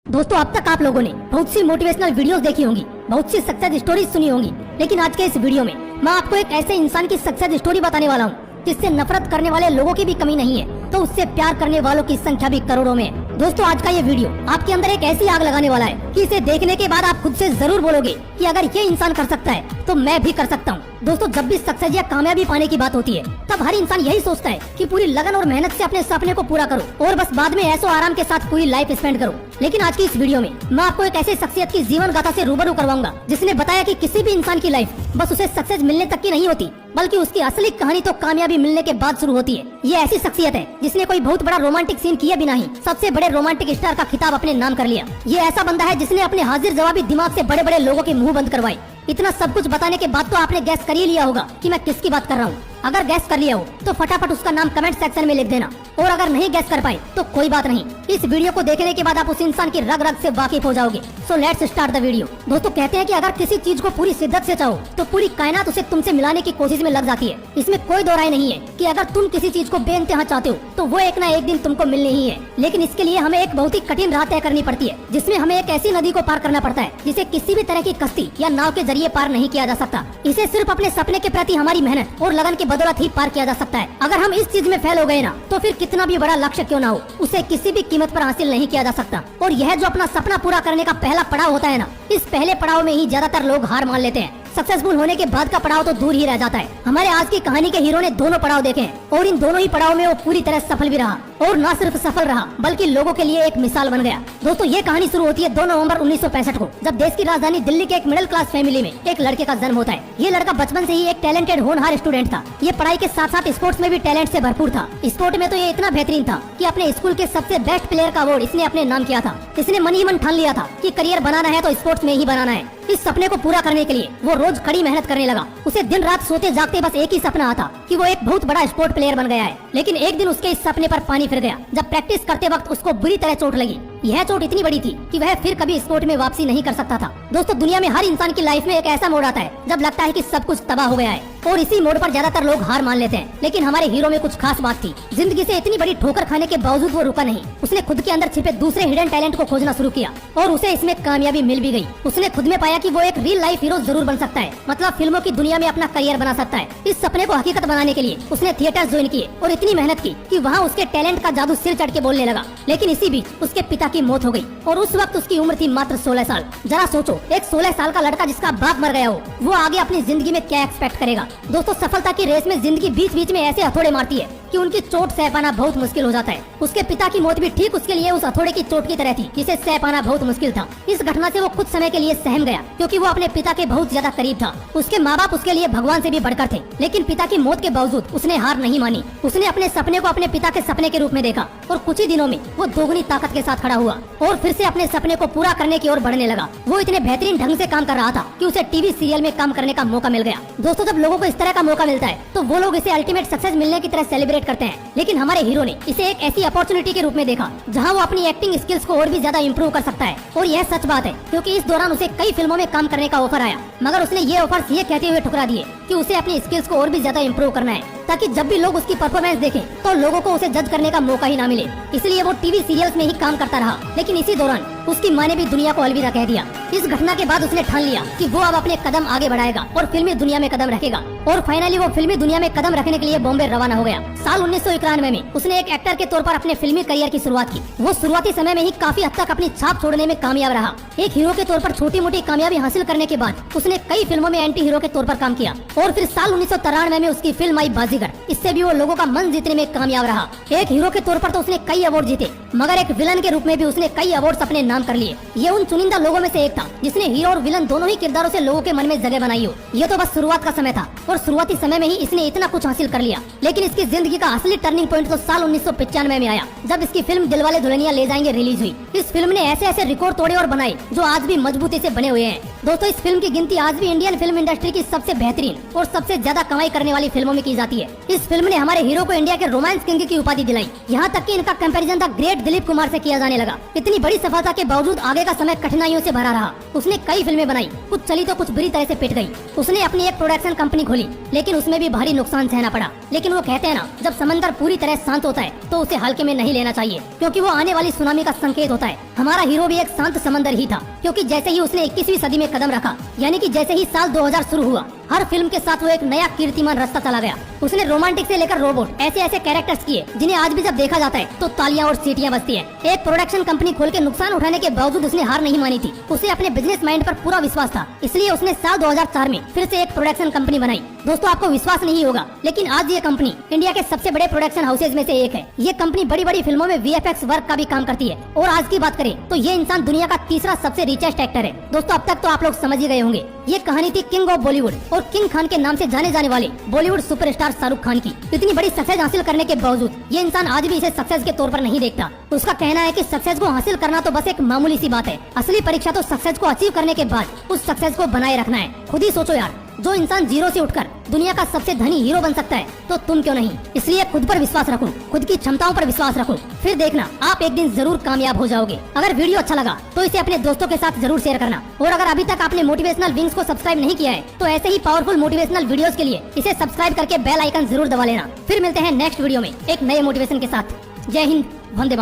दोस्तों, अब तक आप लोगों ने बहुत सी मोटिवेशनल वीडियोस देखी होंगी, बहुत सी सक्सेस स्टोरीज सुनी होंगी, लेकिन आज के इस वीडियो में मैं आपको एक ऐसे इंसान की सक्सेस स्टोरी बताने वाला हूँ जिससे नफरत करने वाले लोगों की भी कमी नहीं है, तो उससे प्यार करने वालों की संख्या भी करोड़ों में है। दोस्तों, आज का ये वीडियो आपके अंदर एक ऐसी आग लगाने वाला है कि इसे देखने के बाद आप खुद से जरूर बोलोगे कि अगर ये इंसान कर सकता है तो मैं भी कर सकता हूँ। दोस्तों, जब भी सक्सेस या कामयाबी पाने की बात होती है तब हर इंसान यही सोचता है कि पूरी लगन और मेहनत से अपने सपने को पूरा करो और बस बाद में ऐसो आराम के साथ पूरी लाइफ स्पेंड करो। लेकिन आज की इस वीडियो में मैं आपको एक ऐसे शख्सियत की जीवन गाथा से रूबरू करवाऊंगा जिसने बताया कि किसी भी इंसान की लाइफ बस उसे सक्सेस मिलने तक की नहीं होती, बल्कि उसकी असली कहानी तो कामयाबी मिलने के बाद शुरू होती है। ये ऐसी शख्सियत है जिसने कोई बहुत बड़ा रोमांटिक सीन किए बिना ही सबसे बड़े रोमांटिक स्टार का खिताब अपने नाम कर लिया। ये ऐसा बंदा है जिसने अपने हाजिर जवाबी दिमाग से बड़े बड़े लोगों के मुंह बंद करवाए। इतना सब कुछ बताने के बाद तो आपने गैस कर ही लिया होगा कि मैं किसकी बात कर रहा हूँ। अगर गैस कर लिया हो तो फटाफट उसका नाम कमेंट सेक्शन में लिख देना, और अगर नहीं गैस कर पाए तो कोई बात नहीं, इस वीडियो को देखने के बाद आप उस इंसान की रग रग से वाकिफ हो जाओगे। So let's start the video. दोस्तों, कहते हैं कि अगर किसी चीज को पूरी शिद्दत से चाहो तो पूरी कायनात उसे तुमसे मिलाने की कोशिश में लग जाती है। इसमें कोई दो राय नहीं है कि अगर तुम किसी चीज को बेइंतहा चाहते हो तो वो एक ना एक दिन तुमको मिलनी ही है। लेकिन इसके लिए हमें एक बहुत ही कठिन राह तय करनी पड़ती है, जिसमें हमें एक ऐसी नदी को पार करना पड़ता है जिसे किसी भी तरह की कश्ती या नाव के जरिए पार नहीं किया जा सकता। इसे सिर्फ अपने सपने के प्रति हमारी मेहनत और लगन की बदौलत ही पार किया जा सकता है। अगर हम इस चीज में फेल हो गए ना तो फिर कितना भी बड़ा लक्ष्य क्यों ना हो, उसे किसी भी कीमत पर हासिल नहीं किया जा सकता। और यह जो अपना सपना पूरा करने का पहला पड़ाव होता है ना, इस पहले पड़ाव में ही ज्यादातर लोग हार मान लेते हैं। सक्सेसफुल होने के बाद का पड़ाव तो दूर ही रह जाता है। हमारे आज की कहानी के हीरो ने दोनों पड़ाव देखे हैं और इन दोनों ही पड़ाव में वो पूरी तरह सफल भी रहा, और न सिर्फ सफल रहा बल्कि लोगों के लिए एक मिसाल बन गया। दोस्तों, ये कहानी शुरू होती है 2 नवंबर 1965 को, जब देश की राजधानी दिल्ली के एक मिडिल क्लास फैमिली में एक लड़के का जन्म होता है। ये लड़का बचपन से ही एक टैलेंटेड होनहार स्टूडेंट था। ये पढ़ाई के साथ साथ स्पोर्ट्स में भी टैलेंट से भरपूर था। स्पोर्ट में तो ये इतना बेहतरीन था कि अपने स्कूल के सबसे बेस्ट प्लेयर का अवार्ड इसने अपने नाम किया था। इसने मन ही मन ठान लिया था कि करियर बनाना है तो स्पोर्ट्स में ही बनाना है। इस सपने को पूरा करने के लिए वो रोज कड़ी मेहनत करने लगा। उसे दिन रात सोते जागते बस एक ही सपना आता कि वो एक बहुत बड़ा स्पोर्ट प्लेयर बन गया है। लेकिन एक दिन उसके इस सपने पर पानी फिर गया जब प्रैक्टिस करते वक्त उसको बुरी तरह चोट लगी। यह चोट इतनी बड़ी थी कि वह फिर कभी स्पोर्ट में वापसी नहीं कर सकता था। दोस्तों, दुनिया में हर इंसान की लाइफ में एक ऐसा मोड़ आता है जब लगता है कि सब कुछ तबाह हो गया है, और इसी मोड़ पर ज्यादातर लोग हार मान लेते हैं। लेकिन हमारे हीरो में कुछ खास बात थी। जिंदगी से इतनी बड़ी ठोकर खाने के बावजूद वो रुका नहीं। उसने खुद के अंदर छिपे दूसरे हिडन टैलेंट को खोजना शुरू किया और उसे इसमें कामयाबी मिल भी गई। उसने खुद में पाया कि वो एक रियल लाइफ हीरो जरूर बन सकता है, मतलब फिल्मों की दुनिया में अपना करियर बना सकता है। इस सपने को हकीकत बनाने के लिए उसने थिएटर ज्वाइन किए और इतनी मेहनत की कि वहाँ उसके टैलेंट का जादू सिर चढ़ के बोलने लगा। लेकिन इसी बीच उसके पिता की मौत हो गई और उस वक्त उसकी उम्र थी मात्र 16 साल। जरा सोचो, एक 16 साल का लड़का जिसका बाप मर गया हो, वो आगे अपनी जिंदगी में क्या एक्सपेक्ट करेगा। दोस्तों, सफलता की रेस में जिंदगी बीच बीच में ऐसे हथौड़े मारती है कि उनकी चोट सह पाना बहुत मुश्किल हो जाता है। उसके पिता की मौत भी ठीक उसके लिए उस हथौड़े की चोट की तरह थी जिसे सह पाना बहुत मुश्किल था। इस घटना से वो कुछ समय के लिए सहम गया क्योंकि वो अपने पिता के बहुत ज्यादा करीब था। उसके माँ बाप उसके लिए भगवान से भी बढ़कर थे। लेकिन पिता की मौत के बावजूद उसने हार नहीं मानी। उसने अपने सपने को अपने पिता के सपने के रूप में देखा और कुछ ही दिनों में वो दोगुनी ताकत के साथ खड़ा हुआ और फिर से अपने सपने को पूरा करने की ओर बढ़ने लगा। वो इतने बेहतरीन ढंग से काम कर रहा था कि उसे टीवी सीरियल में काम करने का मौका मिल गया। दोस्तों, जब लोगों को इस तरह का मौका मिलता है तो वो लोग इसे अल्टीमेट सक्सेस मिलने की तरह सेलिब्रेट करते हैं। लेकिन हमारे हीरो ने इसे एक ऐसी अपॉर्चुनिटी के रूप में देखा जहां वो अपनी एक्टिंग स्किल्स को और भी ज्यादा इंप्रूव कर सकता है। और यह सच बात है क्योंकि इस दौरान उसे कई फिल्मों में काम करने का ऑफर आया, मगर उसने ये ऑफर्स ये कहते हुए ठुकरा दिए कि उसे अपनी स्किल्स को और भी ज्यादा इंप्रूव करना है ताकि जब भी लोग उसकी परफॉर्मेंस देखें तो लोगों को उसे जज करने का मौका ही ना मिले। इसलिए वो टीवी सीरियल्स में ही काम करता रहा। लेकिन इसी दौरान उसकी माँ ने भी दुनिया को अलविदा कह दिया। इस घटना के बाद उसने ठान लिया कि वो अब अपने कदम आगे बढ़ाएगा और फिल्मी दुनिया में कदम रखेगा। और फाइनली वो फिल्मी दुनिया में कदम रखने के लिए बॉम्बे रवाना हो गया। साल 1991 में उसने एक एक्टर के तौर पर अपने फिल्मी करियर की शुरुआत की। वो शुरुआती समय में ही काफी हद तक अपनी छाप छोड़ने में कामयाब रहा। एक हीरो के तौर पर छोटी मोटी कामयाबी हासिल करने के बाद उसने कई फिल्मों में एंटी हीरो के तौर पर काम किया और फिर साल 1993 में उसकी फिल्म आई बाजीगर। इससे भी वो लोगों का मन जीतने में कामयाब रहा। एक हीरो के तौर पर तो उसने कई अवार्ड जीते, मगर एक विलन के रूप में भी उसने कई अवार्ड्स अपने नाम कर लिए। ये उन चुनिंदा लोगों में से एक था जिसने हीरो और विलन दोनों ही किरदारों से लोगों के मन में जगह बनाई हो। ये तो बस शुरुआत का समय था और शुरुआती समय में ही इसने इतना कुछ हासिल कर लिया। लेकिन इसकी जिंदगी का असली टर्निंग पॉइंट तो साल 1995 में आया जब इसकी फिल्म दिलवाले दुल्हनिया ले जाएंगे रिलीज हुई। इस फिल्म ने ऐसे ऐसे रिकॉर्ड तोड़े और बनाए जो आज भी मजबूती से बने हुए हैं। दोस्तों, इस फिल्म की गिनती आज भी इंडियन फिल्म इंडस्ट्री की सबसे बेहतरीन और सबसे ज्यादा कमाई करने वाली फिल्मों में की जाती है। है। इस फिल्म ने हमारे हीरो को इंडिया के रोमांस किंग की उपाधि दिलाई। यहाँ तक कि इनका comparison the great Dilip Kumar से किया जाने लगा। इतनी बड़ी सफलता के बावजूद आगे का समय कठिनाइयों से भरा रहा। उसने कई फिल्में बनाई, कुछ चली तो कुछ बुरी तरह से पिट गई। उसने अपनी एक प्रोडक्शन कंपनी खोली, लेकिन उसमें भी भारी नुकसान सहना पड़ा। लेकिन वो कहते हैं ना, जब समंदर पूरी तरह शांत होता है तो उसे हल्के में नहीं लेना चाहिए, क्योंकि वो आने वाली सुनामी का संकेत होता है। हमारा हीरो भी एक शांत समंदर ही था, क्योंकि जैसे ही उसने 21वीं सदी में कदम रखा, यानी कि जैसे ही साल 2000 शुरू हुआ, हर फिल्म के साथ वो एक नया कीर्तिमान रास्ता चला गया। उसने रोमांटिक से लेकर रोबोट ऐसे ऐसे कैरेक्टर्स किए जिन्हें आज भी जब देखा जाता है तो तालियां और सीटियां बजती है। एक प्रोडक्शन कंपनी खोल के नुकसान उठाने के बावजूद उसने हार नहीं मानी थी। उसे अपने बिजनेस माइंड पर पूरा विश्वास था, इसलिए उसने साल 2004 में फिर से एक प्रोडक्शन कंपनी बनाई। दोस्तों, आपको विश्वास नहीं होगा, लेकिन आज ये कंपनी इंडिया के सबसे बड़े प्रोडक्शन हाउसेज में से एक है। ये कंपनी बड़ी बड़ी फिल्मों में VFX वर्क का भी काम करती है। और आज की बात करें तो ये इंसान दुनिया का तीसरा सबसे रिचेस्ट एक्टर है। दोस्तों, अब तक तो आप लोग समझ ही गए होंगे, ये कहानी थी किंग ऑफ बॉलीवुड और किंग खान के नाम से जाने जाने वाले बॉलीवुड सुपरस्टार शाहरुख खान की। इतनी बड़ी सक्सेस हासिल करने के बावजूद ये इंसान आज भी इसे सक्सेस के तौर पर नहीं देखता। उसका कहना है कि सक्सेस को हासिल करना तो बस एक मामूली सी बात है, असली परीक्षा तो सक्सेस को अचीव करने के बाद उस सक्सेस को बनाए रखना है। खुद ही सोचो यार, जो इंसान जीरो से उठकर दुनिया का सबसे धनी हीरो बन सकता है, तो तुम क्यों नहीं। इसलिए खुद पर विश्वास रखो, खुद की क्षमताओं पर विश्वास रखो, फिर देखना आप एक दिन जरूर कामयाब हो जाओगे। अगर वीडियो अच्छा लगा तो इसे अपने दोस्तों के साथ जरूर शेयर करना। और अगर अभी तक आपने मोटिवेशनल विंग्स को सब्सक्राइब नहीं किया है तो ऐसे ही पावरफुल मोटिवेशनल वीडियोस के लिए इसे सब्सक्राइब करके बेल आइकन जरूर दबा लेना। फिर मिलते हैं नेक्स्ट वीडियो में एक नए मोटिवेशन के साथ। जय हिंद, वंदे मातरम।